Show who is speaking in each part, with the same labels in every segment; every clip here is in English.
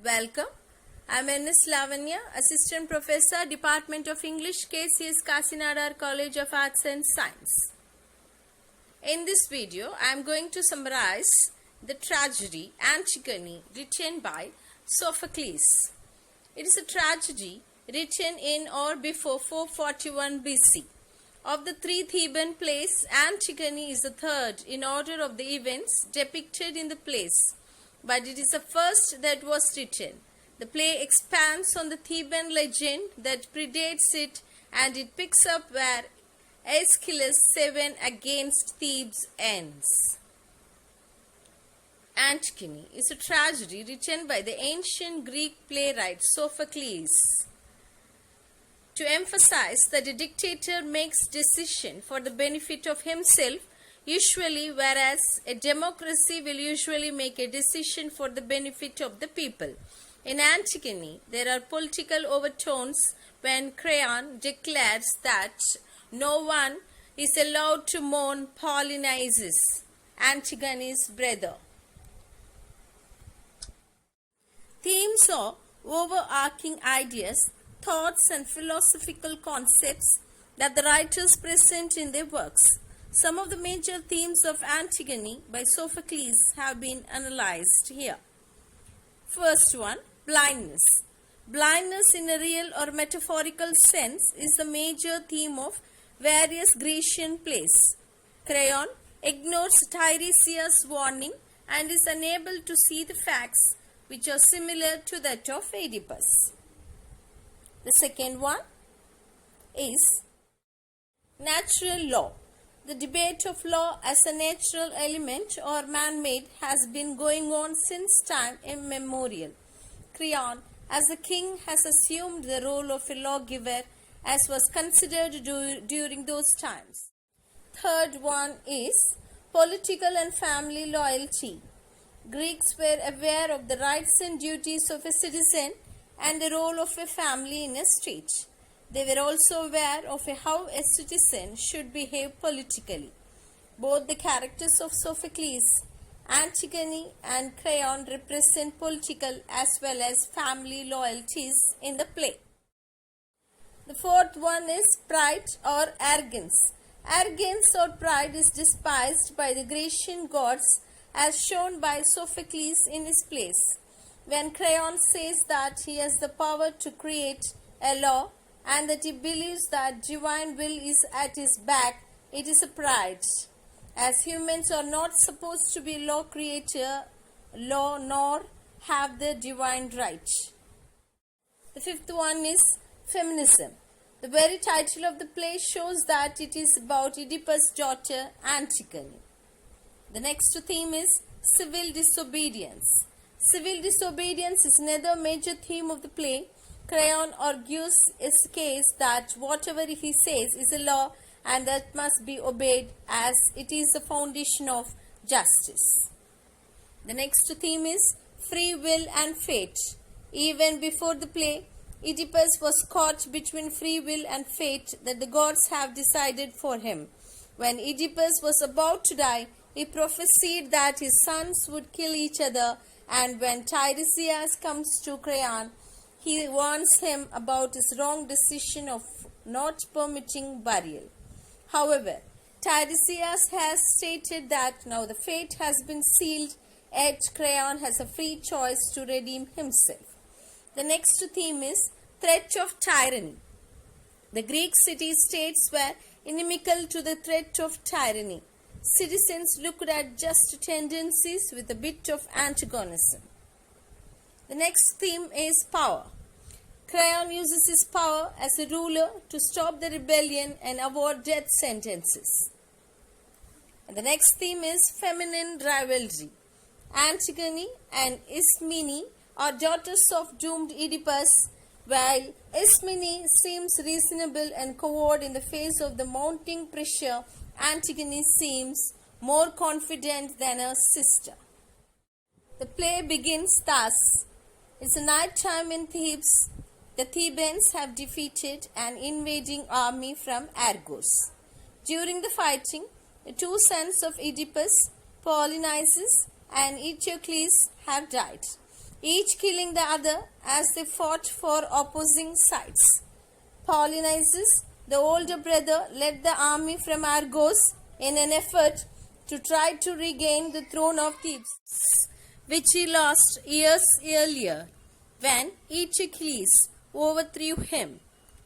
Speaker 1: Welcome. I'm Ms.N.S.Lavanya, Assistant Professor, Department of English, KCS Kasinadar College of Arts and Science. In this video, I'm going to summarize the tragedy Antigone written by Sophocles. It is a tragedy written in or before 441 BC. Of the three Theban plays, Antigone is the third in order of the events depicted in the plays, but it is the first that was written. The play expands on the Theban legend that predates it, and it picks up where Aeschylus' 7 against Thebes ends. Antigone is a tragedy written by the ancient Greek playwright Sophocles to emphasize that a dictator makes decision for the benefit of himself usually, whereas a democracy will usually make a decision for the benefit of the people. In Antigone, there are political overtones when Creon declares that no one is allowed to mourn Polynices, Antigone's brother. Themes or overarching ideas, thoughts and philosophical concepts that the writers present in their works. Some of the major themes of Antigone by Sophocles have been analyzed here. First one, blindness. Blindness in a real or metaphorical sense is the major theme of various Grecian plays. Creon ignores Tiresias' warning and is unable to see the facts which are similar to that of Oedipus. The second one is natural law. The debate of law as a natural element or man-made has been going on since time immemorial. Creon, as a king, has assumed the role of a lawgiver as was considered during those times. Third one is political and family loyalty. Greeks were aware of the rights and duties of a citizen and the role of a family in a state. They were also aware of how a citizen should behave politically. Both the characters of Sophocles, Antigone and Creon represent political as well as family loyalties in the play. The fourth one is pride or arrogance. Arrogance or pride is despised by the Grecian gods as shown by Sophocles in his plays. When Creon says that he has the power to create a law and that he believes that divine will is at his back, it is a pride. As humans are not supposed to be law creator, law nor have the divine right. The fifth one is feminism. The very title of the play shows that it is about Oedipus' daughter Antigone. The next theme is civil disobedience. Civil disobedience is another major theme of the play. Creon argues his case that whatever he says is a law and that must be obeyed as it is the foundation of justice. The next theme is free will and fate. Even before the play, Oedipus was caught between free will and fate that the gods have decided for him. When Oedipus was about to die, he prophesied that his sons would kill each other, and when Tiresias comes to Creon, he warns him about his wrong decision of not permitting burial. However, Tiresias has stated that now the fate has been sealed, yet Creon has a free choice to redeem himself. The next theme is threat of tyranny. The Greek city-states were inimical to the threat of tyranny. Citizens looked at just tendencies with a bit of antagonism. The next theme is power. Creon uses his power as a ruler to stop the rebellion and avoid death sentences. And the next theme is feminine rivalry. Antigone and Ismene are daughters of doomed Oedipus, while Ismene seems reasonable and coward in the face of the mounting pressure. Antigone seems more confident than her sister. The play begins thus. It's a night time in Thebes. The Thebans have defeated an invading army from Argos. During the fighting, the two sons of Oedipus, Polynices and Eteocles, have died. each killing the other as they fought for opposing sides. Polynices, the older brother, led the army from Argos in an effort to try to regain the throne of Thebes, which he lost years earlier when Eteocles overthrew him.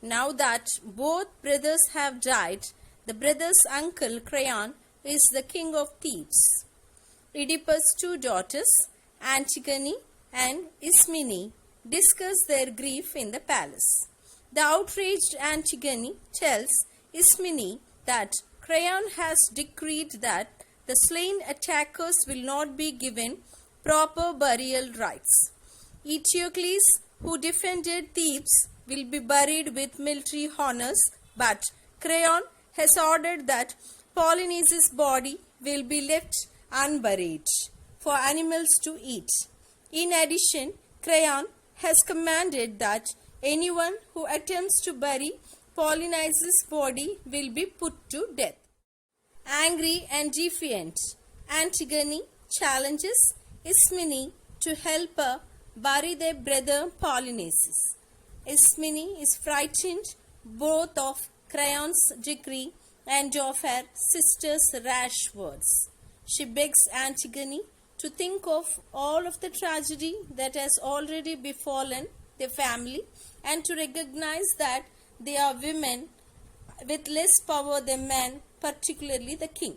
Speaker 1: Now that both brothers have died, the brother's uncle Creon is the king of Thebes. Oedipus' two daughters, Antigone and Ismene, discuss their grief in the palace. The outraged Antigone tells Ismene that Creon has decreed that the slain attackers will not be given proper burial rites. Eteocles, who defended Thebes, will be buried with military honors, but Creon has ordered that Polynices' body will be left unburied for animals to eat. In addition, Creon has commanded that anyone who attempts to bury Polynices' body will be put to death. Angry and defiant, Antigone challenges Ismene to help her bury their brother Polynices. Ismene is frightened both of Creon's decree and of her sister's rash words. She begs Antigone to think of all of the tragedy that has already befallen their family and to recognize that they are women with less power than men, particularly the king.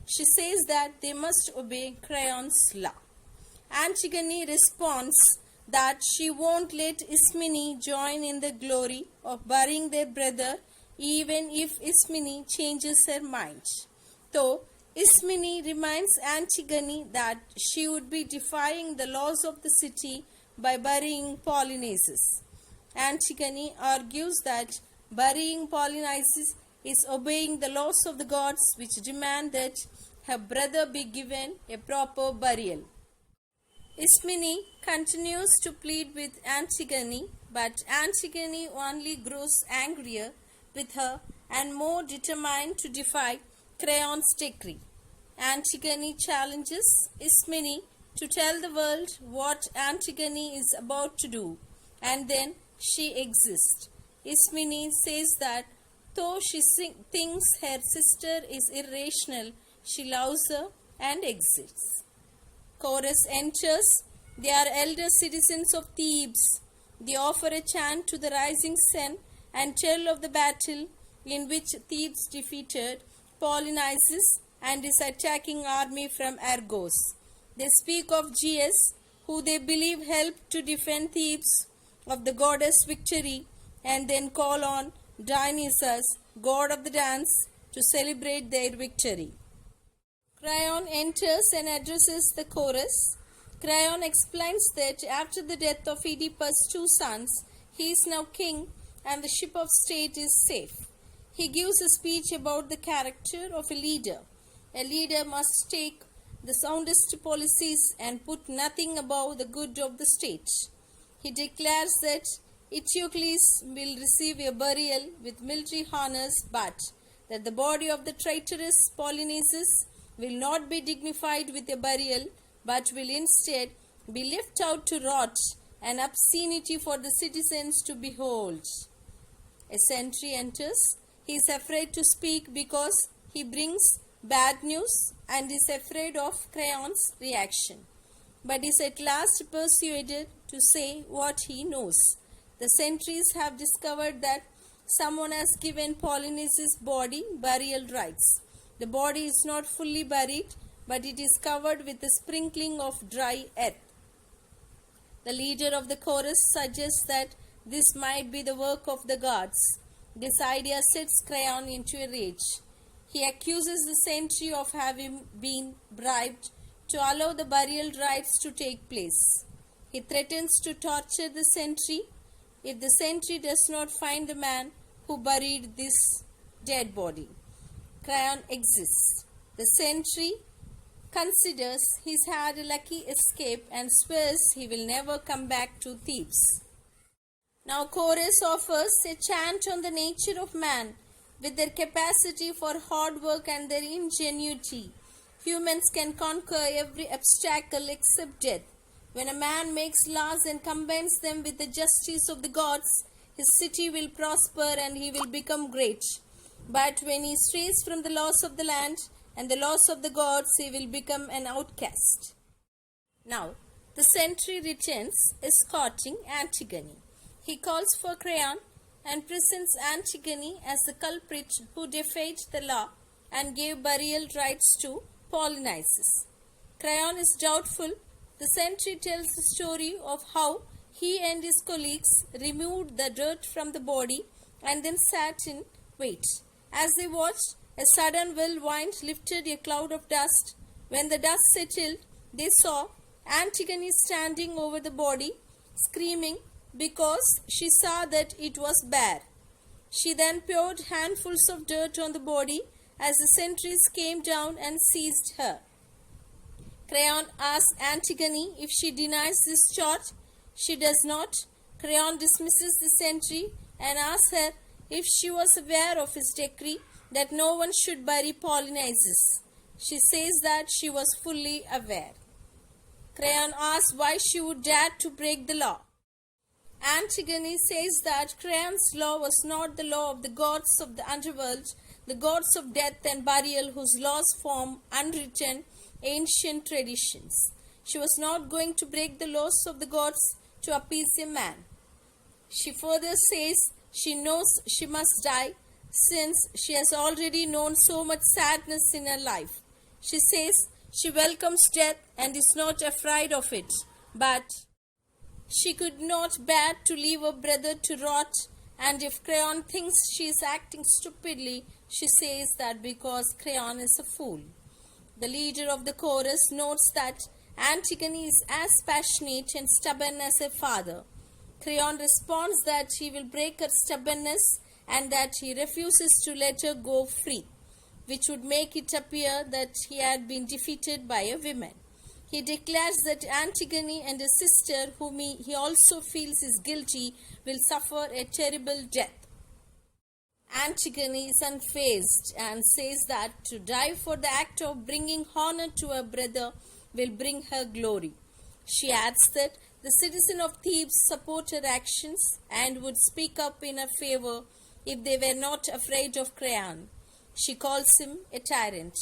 Speaker 1: She says that they must obey Creon's law. Antigone responds that she won't let Ismene join in the glory of burying their brother even if Ismene changes her mind. Though Ismene reminds Antigone that she would be defying the laws of the city by burying Polynices. Antigone argues that burying Polynices is obeying the laws of the gods, which demand that her brother be given a proper burial. Ismene continues to plead with Antigone, but Antigone only grows angrier with her and more determined to defy Creon's decree. Antigone challenges Ismene to tell the world what Antigone is about to do, and then she exists. Ismene says that though she thinks her sister is irrational, she loves her and exits. Chorus enters. They are elder citizens of Thebes. They offer a chant to the rising sun and tell of the battle in which Thebes defeated Polynices and his attacking army from Argos. They speak of Geas, who they believe helped to defend Thebes of the goddess Victory, and then call on Dionysus, god of the dance, to celebrate their victory. Creon enters and addresses the chorus. Creon explains that after the death of Oedipus' two sons, he is now king and the ship of state is safe. He gives a speech about the character of a leader. A leader must take the soundest policies and put nothing above the good of the state. He declares that Eteocles will receive a burial with military honors, but that the body of the traitorous Polynices will not be dignified with a burial, but will instead be left out to rot, an obscenity for the citizens to behold. A sentry enters. He is afraid to speak because he brings bad news and is afraid of Creon's reaction, but is at last persuaded to say what he knows. The sentries have discovered that someone has given Polynices' body burial rites. The body is not fully buried, but it is covered with a sprinkling of dry earth. The leader of the chorus suggests that this might be the work of the gods. This idea sets Creon into a rage. He accuses the sentry of having been bribed to allow the burial rites to take place. He threatens to torture the sentry if the sentry does not find the man who buried this dead body. Creon exists. The sentry considers he's had a lucky escape and swears he will never come back to Thebes. Now chorus offers a chant on the nature of man. With their capacity for hard work and their ingenuity, humans can conquer every obstacle except death. When a man makes laws and combines them with the justice of the gods, his city will prosper and he will become great. But when he strays from the laws of the land and the laws of the gods, he will become an outcast. Now, the sentry returns, escorting Antigone. He calls for Creon and presents Antigone as the culprit who defied the law and gave burial rites to Polynices. Creon is doubtful. The sentry tells the story of how he and his colleagues removed the dirt from the body and then sat in wait. As they watched, a sudden whirlwind lifted a cloud of dust. When the dust settled, they saw Antigone standing over the body, screaming because she saw that it was bare. She then poured handfuls of dirt on the body as the sentries came down and seized her. Creon asks Antigone if she denies this charge. She does not. Creon dismisses the sentry and asks her if she was aware of his decree that no one should bury Polynices. She says that she was fully aware. Creon asks why she would dare to break the law. Antigone says that Creon's law was not the law of the gods of the underworld, the gods of death and burial, whose laws form unwritten ancient traditions. She was not going to break the laws of the gods to appease a man. She further says she knows she must die since she has already known so much sadness in her life. She says she welcomes death and is not afraid of it, but she could not bear to leave her brother to rot, and if Creon thinks she is acting stupidly, she says that because Creon is a fool. The leader of the chorus notes that Antigone is as passionate and stubborn as her father. Creon responds that he will break her stubbornness and that he refuses to let her go free, which would make it appear that he had been defeated by a woman. He declares that Antigone and her sister, whom he also feels is guilty, will suffer a terrible death. Antigone is unfazed and says that to die for the act of bringing honor to her brother will bring her glory. She adds that the citizens of Thebes support her actions and would speak up in her favor if they were not afraid of Creon. She calls him a tyrant.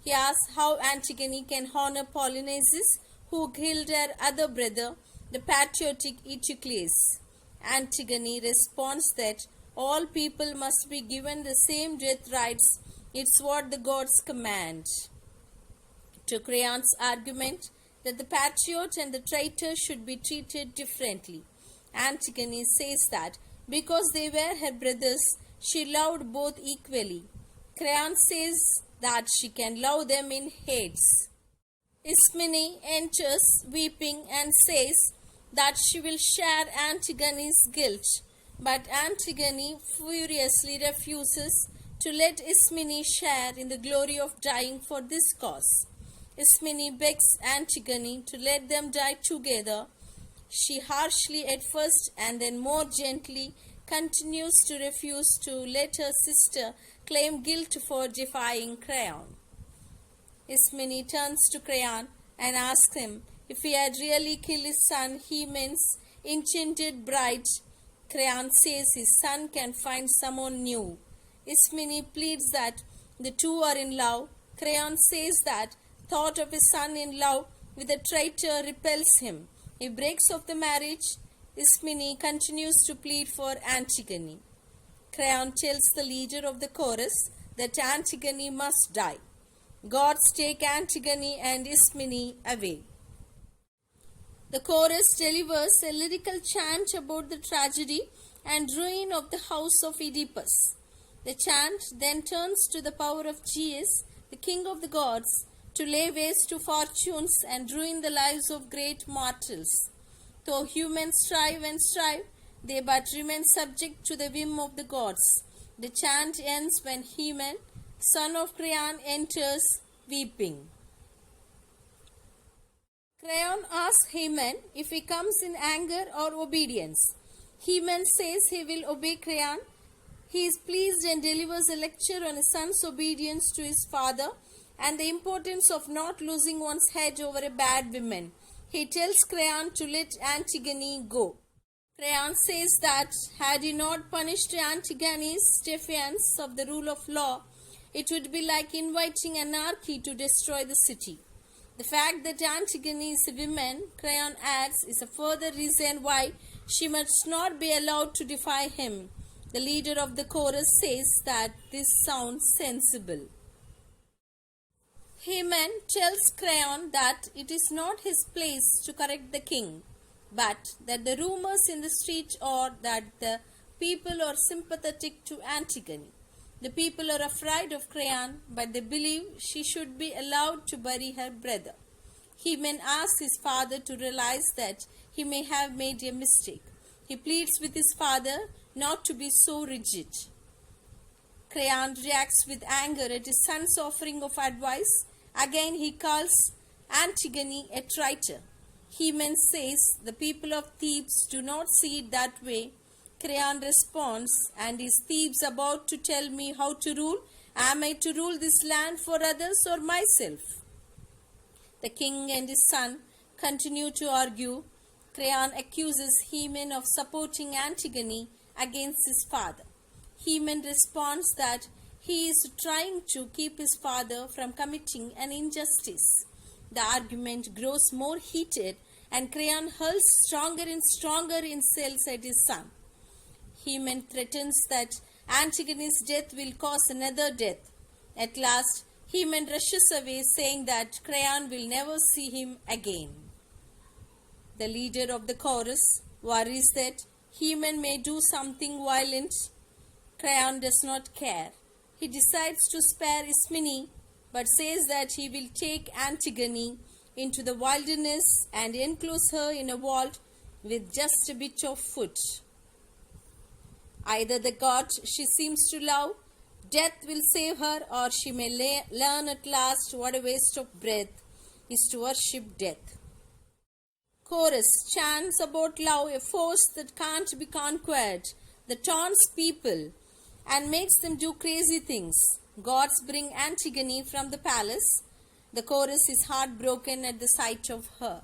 Speaker 1: He asks how Antigone can honor Polynices, who killed her other brother, the patriotic Eteocles. Antigone responds that all people must be given the same death rights. It's what the gods command. To Creon's argument that the patriot and the traitor should be treated differently, Antigone says that because they were her brothers, she loved both equally. Creon says that she can love them in hates. Ismene enters weeping and says that she will share Antigone's guilt, but Antigone furiously refuses to let Ismene share in the glory of dying for this cause. Ismene begs Antigone to let them die together. She harshly at first and then more gently continues to refuse to let her sister claim guilt for defying Creon. Ismene turns to Creon and asks him if he had really killed his son Hymen's enchanted bride. Creon says his son can find someone new. Ismene pleads that the two are in love. Creon says that thought of his son in love with a traitor repels him. He breaks off the marriage. Ismene continues to plead for Antigone. Creon tells the leader of the chorus that Antigone must die. Gods take Antigone and Ismene away. The chorus delivers a lyrical chant about the tragedy and ruin of the house of Oedipus. The chant then turns to the power of Zeus, the king of the gods, to lay waste to fortunes and ruin the lives of great mortals. Though humans strive and strive, they but remain subject to the whim of the gods. The chant ends when Hymen, son of Creon, enters weeping. Creon asks Hymen if he comes in anger or obedience. Hymen says he will obey Creon. He is pleased and delivers a lecture on his son's obedience to his father and the importance of not losing one's head over a bad woman. He tells Creon to let Antigone go. Creon says that had he not punished Antigone's defiance of the rule of law, it would be like inviting anarchy to destroy the city. The fact that Antigone is a woman, Creon adds, is a further reason why she must not be allowed to defy him. The leader of the chorus says that this sounds sensible. Haman tells Creon that it is not his place to correct the king, but that the rumors in the street are that the people are sympathetic to Antigone. The people are afraid of Creon, but they believe she should be allowed to bury her brother. Haman asks his father to realize that he may have made a mistake. He pleads with his father not to be so rigid. Creon reacts with anger at his son's offering of advice. Again he calls Antigone a traitor. Haman says the people of Thebes do not see it that way. Creon responds, and is Thebes about to tell me how to rule? Am I to rule this land for others or myself? The king and his son continue to argue. Creon accuses Haman of supporting Antigone against his father. Haman responds that he is trying to keep his father from committing an injustice. The argument grows more heated, and Creon hurls stronger and stronger insults at his son. Haman threatens that Antigone's death will cause another death. At last, Haman rushes away, saying that Creon will never see him again. The leader of the chorus worries that Haman may do something violent. Creon does not care. He decides to spare Ismene, but says that he will take Antigone into the wilderness and enclose her in a vault with just a bit of food. Either the god she seems to love, death will save her, or she may learn at last what a waste of breath is to worship death. Chorus chants about love, a force that can't be conquered, that taunts people and makes them do crazy things. Gods bring Antigone from the palace. The chorus is heartbroken at the sight of her.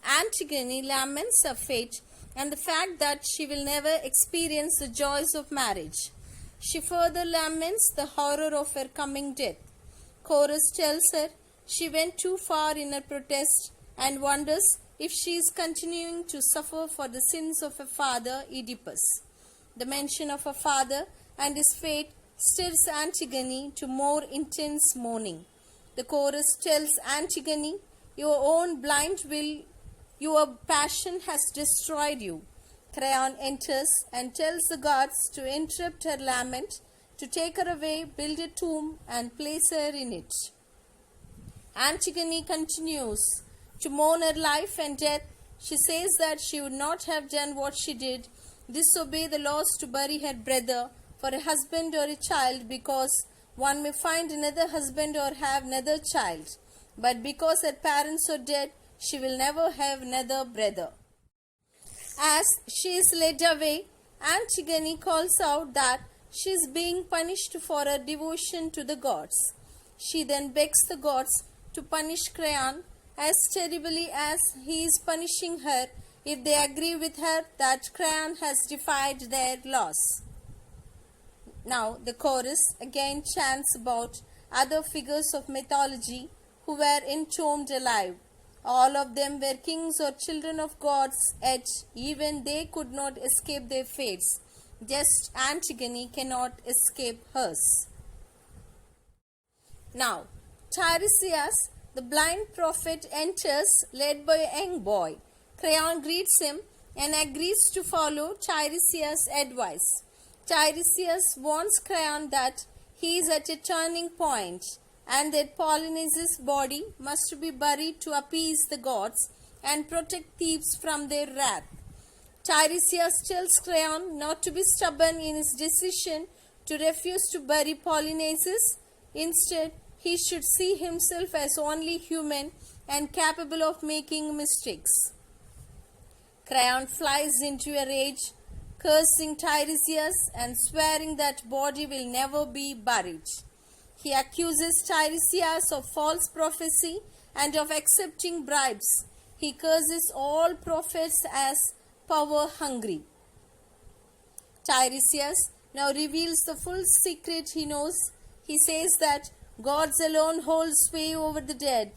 Speaker 1: Antigone laments her fate and the fact that she will never experience the joys of marriage. She further laments the horror of her coming death. Chorus tells her she went too far in her protest and wonders if she is continuing to suffer for the sins of her father Oedipus. The mention of her father and his fate stirs Antigone to more intense mourning. The chorus tells Antigone, your own blind will, your passion has destroyed you. Creon enters and tells the gods to interrupt her lament, to take her away, build a tomb, and place her in it. Antigone continues to mourn her life and death. She says that she would not have done what she did, disobey the laws to bury her brother for a husband or a child, because one may find another husband or have another child. But because her parents are dead, she will never have another brother. As she is led away, Antigone calls out that she is being punished for her devotion to the gods. She then begs the gods to punish Creon as terribly as he is punishing her if they agree with her that Creon has defied their laws. Now the chorus again chants about other figures of mythology who were entombed alive. All of them were kings or children of gods, yet even they could not escape their fates. Just Antigone cannot escape hers. Now, Tiresias, the blind prophet, enters led by a young boy. Creon greets him and agrees to follow Tiresias' advice. Tiresias warns Creon that he is at a turning point and that Polynices' body must be buried to appease the gods and protect Thebes from their wrath. Tiresias tells Creon not to be stubborn in his decision to refuse to bury Polynices. Instead, he should see himself as only human and capable of making mistakes. Creon flies into a rage, cursing Tiresias and swearing that body will never be buried. He accuses Tiresias of false prophecy and of accepting bribes. He curses all prophets as power-hungry. Tiresias now reveals the full secret he knows. He says that gods alone hold sway over the dead,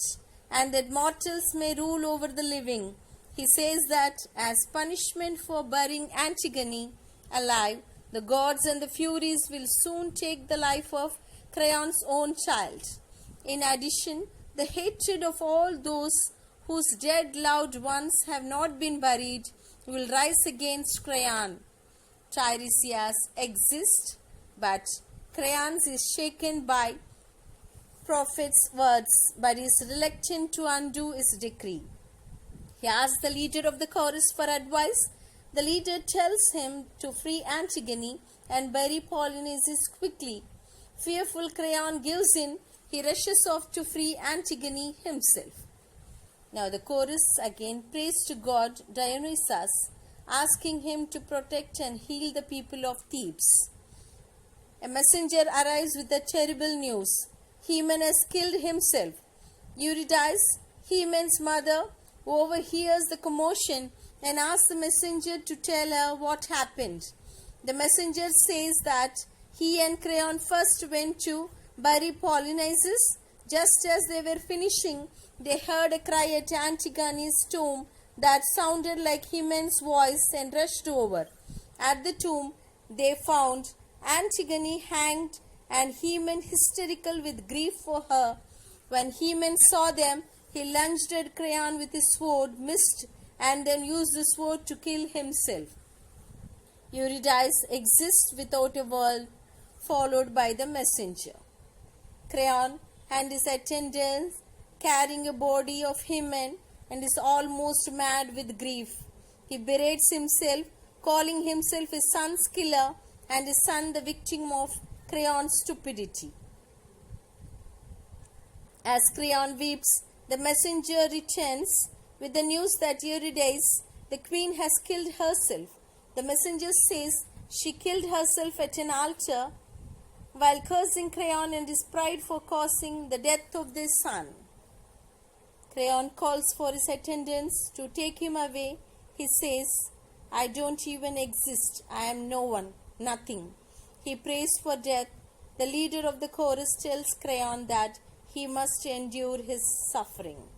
Speaker 1: and that mortals may rule over the living. He says that as punishment for burying Antigone alive, the gods and the Furies will soon take the life of Creon's own child. In addition, the hatred of all those whose dead loved ones have not been buried will rise against Creon. Tiresias exists, but Creon is shaken by prophet's words, but is reluctant to undo his decree. He asks the leader of the chorus for advice. The leader tells him to free Antigone and bury Polyneices quickly. Fearful Creon gives in. He rushes off to free Antigone himself. Now the chorus again prays to god Dionysus, asking him to protect and heal the people of Thebes. A messenger arrives with the terrible news. Hymen has killed himself. Eurydice, Hymen's mother, overhears the commotion and asks the messenger to tell her what happened. The messenger says that he and Creon first went to bury Polyneices. Just as they were finishing, they heard a cry at Antigone's tomb that sounded like Hymen's voice and rushed over. At the tomb, they found Antigone hanged and Hymen hysterical with grief for her. When Hymen saw them, he lunged at Creon with his sword, missed, and then used the sword to kill himself. Eurydice exists without a world, followed by the messenger. Creon and his attendants carrying a body of Hymen and is almost mad with grief. He berates himself, calling himself his son's killer and his son the victim of Creon's stupidity. As Creon weeps, the messenger returns with the news that Eurydice, the queen, has killed herself. The messenger says she killed herself at an altar while cursing Creon and his pride for causing the death of their son. Creon calls for his attendants to take him away. He says, "I don't even exist. I am no one, nothing." He prays for death. The leader of the chorus tells Creon that he must endure his suffering.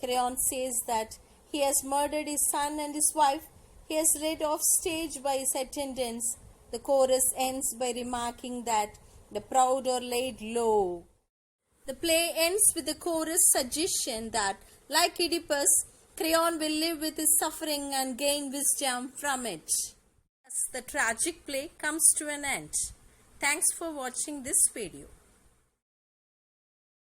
Speaker 1: Creon says that he has murdered his son and his wife. He is led off stage by his attendants. The chorus ends by remarking that the proud are laid low. The play ends with the chorus suggestion that, like Oedipus, Creon will live with his suffering and gain wisdom from it. Thus, the tragic play comes to an end. Thanks for watching this video.